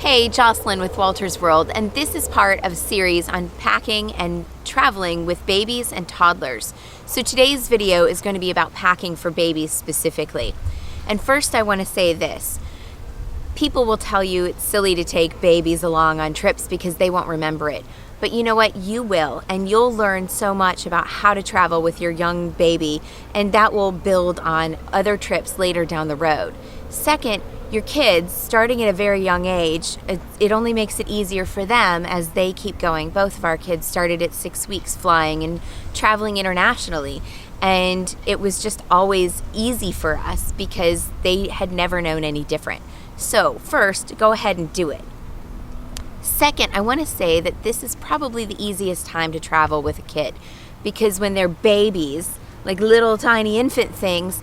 Hey, Jocelyn with Wolters World, and this is part of a series on packing and traveling with babies and toddlers. So today's video is going to be about packing for babies specifically. And first I want to say this. People will tell you it's silly to take babies along on trips because they won't remember it. But you know what? You will, and you'll learn so much about how to travel with your young baby, and that will build on other trips later down the road. Second, your kids, starting at a very young age, it only makes it easier for them as they keep going. Both of our kids started at 6 weeks flying and traveling internationally, and it was just always easy for us because they had never known any different. So first, go ahead and do it. Second, I want to say that this is probably the easiest time to travel with a kid because when they're babies, like little tiny infant things,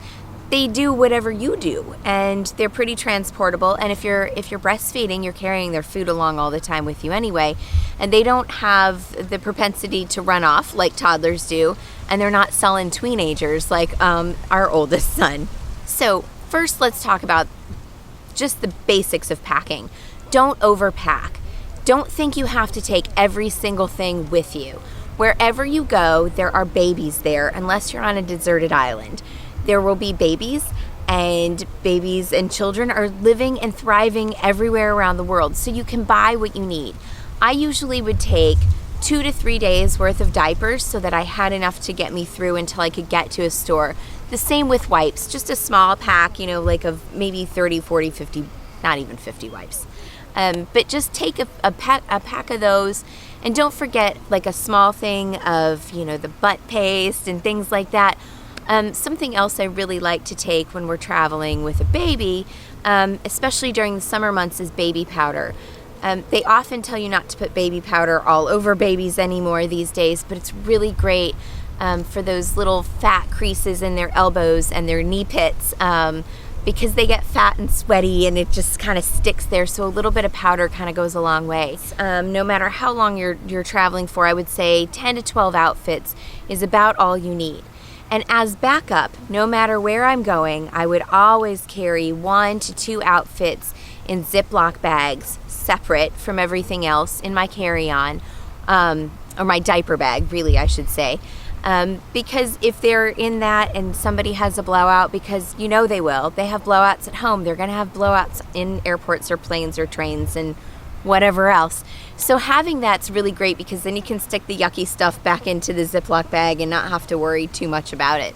they do whatever you do, and they're pretty transportable. And if you're breastfeeding, you're carrying their food along all the time with you anyway, and they don't have the propensity to run off like toddlers do, and they're not sullen teenagers like our oldest son. So first, let's talk about just the basics of packing. Don't overpack. Don't think you have to take every single thing with you. Wherever you go, there are babies there, unless you're on a deserted island. There will be babies and children are living and thriving everywhere around the world, so you can buy what you need. I usually would take 2 to 3 days worth of diapers so that I had enough to get me through until I could get to a store. The same with wipes, just a small pack, like of maybe 30, 40, 50, not even 50 wipes. But just take a pack of those, and don't forget like a small thing of, the butt paste and things like that. Something else I really like to take when we're traveling with a baby, especially during the summer months, is baby powder. They often tell you not to put baby powder all over babies anymore these days, but it's really great for those little fat creases in their elbows and their knee pits because they get fat and sweaty and it just kind of sticks there, so a little bit of powder kind of goes a long way. No matter how long you're traveling for, I would say 10 to 12 outfits is about all you need. And as backup, no matter where I'm going, I would always carry 1 to 2 outfits in Ziploc bags, separate from everything else in my carry-on, or my diaper bag, really, I should say. Because if they're in that and somebody has a blowout, because they will, they have blowouts at home, they're going to have blowouts in airports or planes or trains and whatever else. So having that's really great because then you can stick the yucky stuff back into the Ziploc bag and not have to worry too much about it.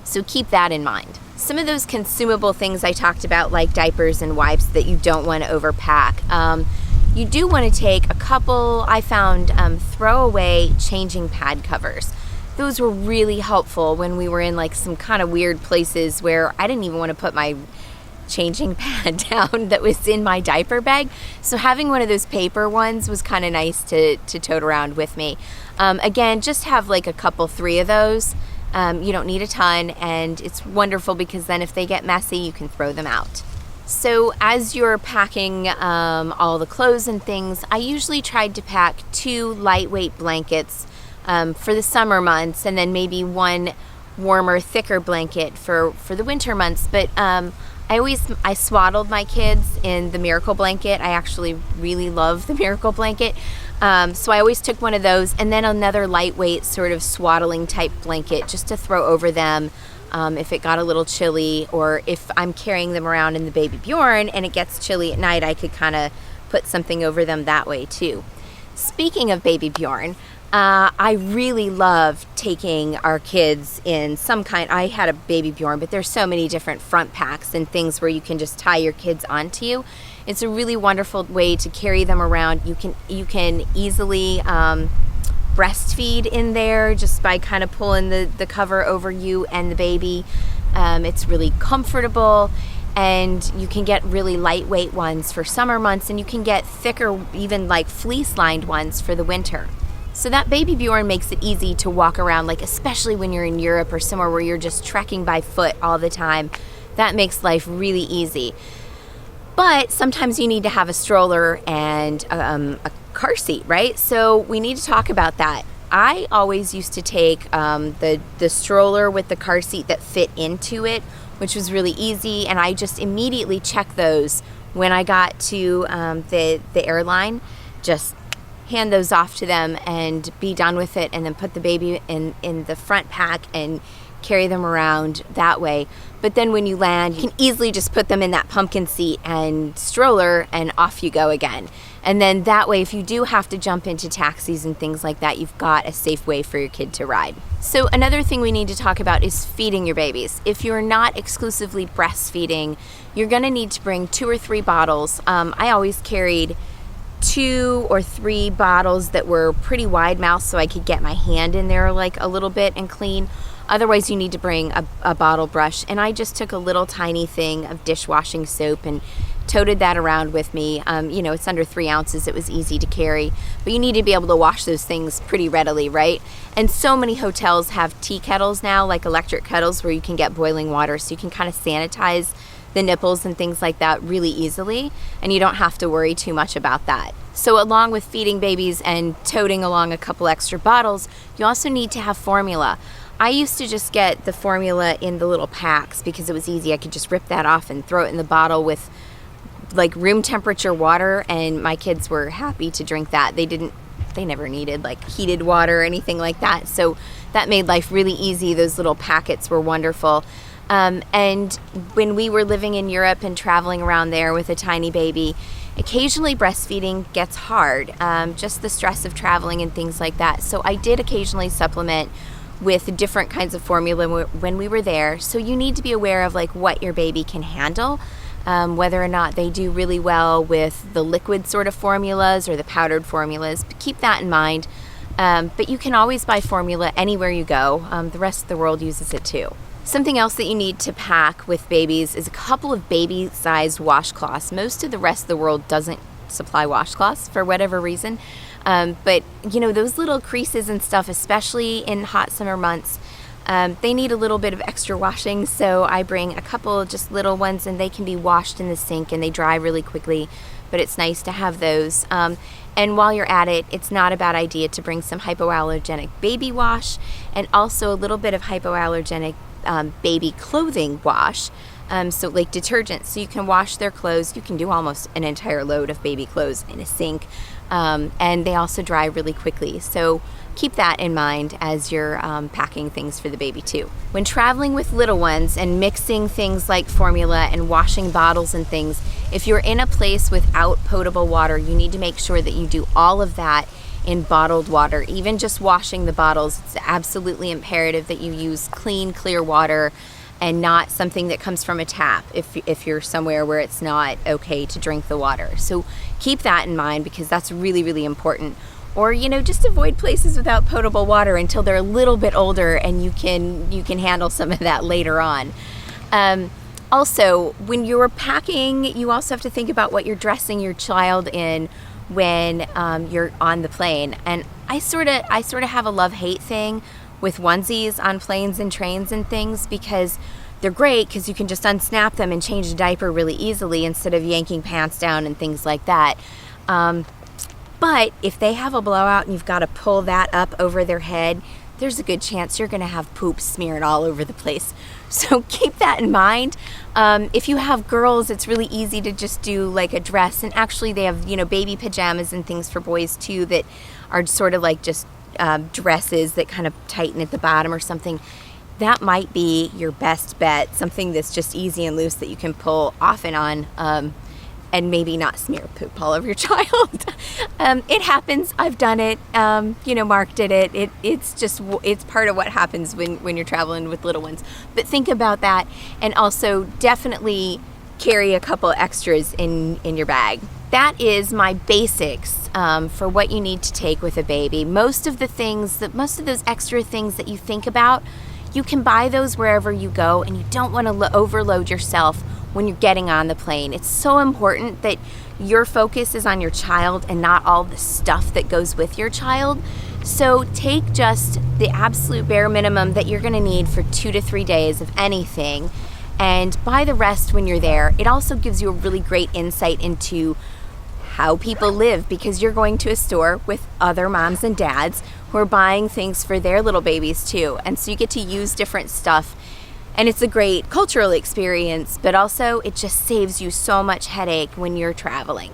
So keep that in mind. Some of those consumable things I talked about, like diapers and wipes, that you don't want to overpack. You do want to take a couple, I found, throwaway changing pad covers. Those were really helpful when we were in like some kind of weird places where I didn't even want to put my changing pad down that was in my diaper bag. So having one of those paper ones was kind of nice to tote around with me. Again, just have like a couple, 3 of those. You don't need a ton, and it's wonderful because then if they get messy, you can throw them out. So as you're packing all the clothes and things, I usually tried to pack 2 lightweight blankets for the summer months, and then maybe 1 warmer, thicker blanket for the winter months. But I swaddled my kids in the Miracle blanket. I actually really love the Miracle blanket. So I always took one of those, and then another lightweight sort of swaddling type blanket just to throw over them if it got a little chilly, or if I'm carrying them around in the baby Bjorn and it gets chilly at night, I could kind of put something over them that way too. Speaking of baby Bjorn, I really love taking our kids in some kind. I had a baby Bjorn, but there's so many different front packs and things where you can just tie your kids onto you. It's a really wonderful way to carry them around. You can easily breastfeed in there just by kind of pulling the cover over you and the baby. It's really comfortable, and you can get really lightweight ones for summer months, and you can get thicker, even like fleece lined ones for the winter. So that baby Bjorn makes it easy to walk around, like especially when you're in Europe or somewhere where you're just trekking by foot all the time. That makes life really easy. But sometimes you need to have a stroller and a car seat, right? So we need to talk about that. I always used to take the stroller with the car seat that fit into it, which was really easy, and I just immediately check those when I got to the airline, just hand those off to them and be done with it, and then put the baby in the front pack and carry them around that way. But then when you land, you can easily just put them in that pumpkin seat and stroller and off you go again. And then that way, if you do have to jump into taxis and things like that, you've got a safe way for your kid to ride. So another thing we need to talk about is feeding your babies. If you're not exclusively breastfeeding, you're gonna need to bring 2 or 3 bottles. I always carried 2 or 3 bottles that were pretty wide mouth so I could get my hand in there like a little bit and clean. Otherwise, you need to bring a bottle brush. And I just took a little tiny thing of dishwashing soap and toted that around with me. You know, it's under 3 ounces. It was easy to carry. But you need to be able to wash those things pretty readily, right? And so many hotels have tea kettles now, like electric kettles, where you can get boiling water. So you can kind of sanitize the nipples and things like that really easily. And you don't have to worry too much about that. So along with feeding babies and toting along a couple extra bottles, you also need to have formula. I used to just get the formula in the little packs because it was easy. I could just rip that off and throw it in the bottle with like room temperature water, and my kids were happy to drink that. They never needed like heated water or anything like that. So that made life really easy. Those little packets were wonderful. And when we were living in Europe and traveling around there with a tiny baby, occasionally breastfeeding gets hard, just the stress of traveling and things like that. So I did occasionally supplement with different kinds of formula when we were there. So you need to be aware of like what your baby can handle, whether or not they do really well with the liquid sort of formulas or the powdered formulas. But keep that in mind. But you can always buy formula anywhere you go. The rest of the world uses it too. Something else that you need to pack with babies is a couple of baby-sized washcloths. Most of the rest of the world doesn't supply washcloths for whatever reason. But you know, those little creases and stuff, especially in hot summer months, they need a little bit of extra washing. So I bring a couple just little ones, and they can be washed in the sink and they dry really quickly, but it's nice to have those. And while you're at it, it's not a bad idea to bring some hypoallergenic baby wash and also a little bit of hypoallergenic baby clothing wash. So like detergent, so you can wash their clothes. You can do almost an entire load of baby clothes in a sink. And they also dry really quickly. So keep that in mind as you're packing things for the baby too. When traveling with little ones and mixing things like formula and washing bottles and things, if you're in a place without potable water, you need to make sure that you do all of that in bottled water. Even just washing the bottles, it's absolutely imperative that you use clean, clear water and not something that comes from a tap if you're somewhere where it's not okay to drink the water. So keep that in mind because that's really, really important. Or, you know, just avoid places without potable water until they're a little bit older and you can handle some of that later on. Also, when you're packing, you also have to think about what you're dressing your child in when you're on the plane. And I sort of have a love-hate thing with onesies on planes and trains and things because they're great because you can just unsnap them and change a diaper really easily instead of yanking pants down and things like that. But if they have a blowout and you've got to pull that up over their head, there's a good chance you're going to have poop smeared all over the place. So keep that in mind. If you have girls, it's really easy to just do like a dress. And actually they have, you know, baby pajamas and things for boys too that are sort of like just dresses that kind of tighten at the bottom or something. That might be your best bet, something that's just easy and loose that you can pull off and on and maybe not smear poop all over your child. It happens. I've done it. You know, Mark did it. It's part of what happens when you're traveling with little ones. But think about that, and also definitely carry a couple extras in your bag. That is my basics for what you need to take with a baby. Most of those extra things that you think about, you can buy those wherever you go, and you don't want to overload yourself when you're getting on the plane. It's so important that your focus is on your child and not all the stuff that goes with your child. So take just the absolute bare minimum that you're going to need for 2 to 3 days of anything, and buy the rest when you're there. It also gives you a really great insight into how people live because you're going to a store with other moms and dads who are buying things for their little babies too. And so you get to use different stuff And it's a great cultural experience, but also it just saves you so much headache when you're traveling.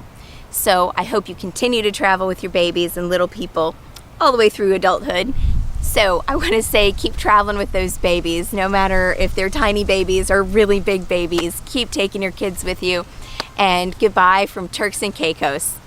So I hope you continue to travel with your babies and little people all the way through adulthood. So I want to say, keep traveling with those babies, no matter if they're tiny babies or really big babies. Keep taking your kids with you. And goodbye from Turks and Caicos.